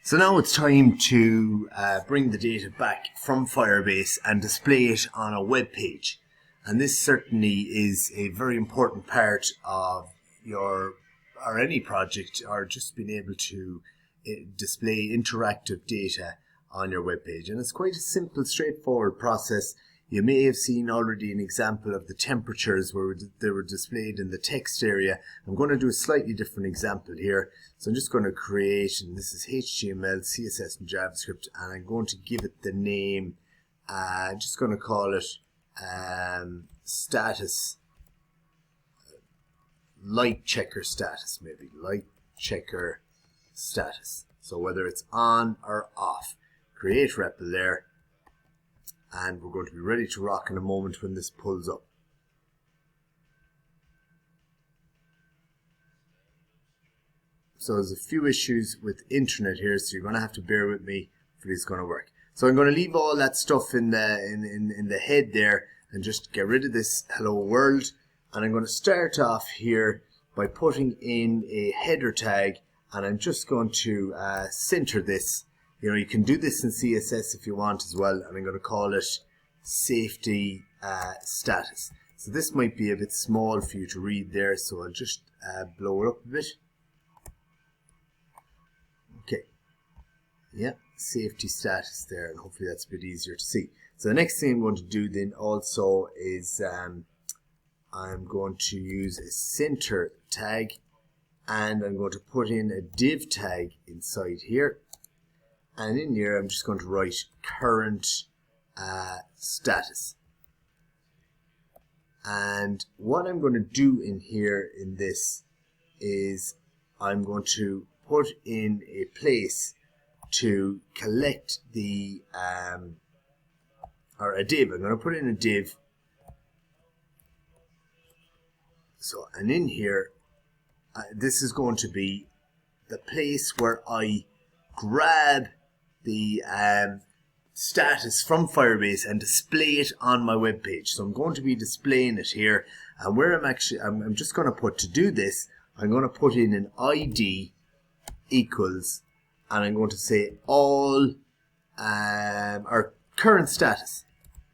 So now it's time to bring the data back from Firebase and display it on a web page. And this certainly is a very important part of your or any project, or just being able to display interactive data on your web page. And it's quite a simple, straightforward process. You may have seen already an example of the temperatures where they were displayed in the text area. I'm going to do a slightly different example here. So I'm just going to create, and this is HTML, CSS and JavaScript, and I'm going to give it the name, just going to call it status, light checker status, maybe light checker status. So whether it's on or off. Create REPL there. And we're going to be ready to rock in a moment when this pulls up. So there's a few issues with internet here, so you're going to have to bear with me for this going to work. So I'm going to leave all that stuff in the head there and just get rid of this hello world. And I'm going to start off here by putting in a header tag, and I'm just going to center this. You know, you can do this in CSS if you want as well, and I'm going to call it safety status. So this might be a bit small for you to read there, so I'll just blow it up a bit. Okay, yeah, safety status there, and hopefully that's a bit easier to see. So the next thing I'm going to do then also is I'm going to use a center tag, and I'm going to put in a div tag inside here. And in here, I'm just going to write current status. And what I'm going to do in here in this is I'm going to put in a place to collect the, or a div. I'm going to put in a div. So, and in here, this is going to be the place where I grab the status from Firebase and display it on my web page. So I'm going to be displaying it here, and where I'm just going to put, to do this, I'm going to put in an ID equals, and I'm going to say all or current status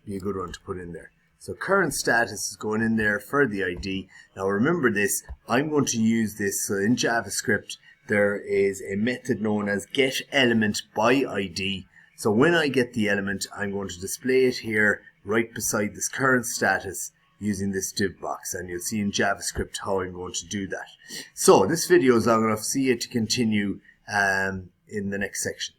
be a good one to put in there. So current status is going in there for the ID. Now remember this, I'm going to use this, so in JavaScript there is a method known as getElementById. So when I get the element, I'm going to display it here right beside this current status using this div box, and you'll see in JavaScript how I'm going to do that. So this video is long enough. See you to continue in the next section.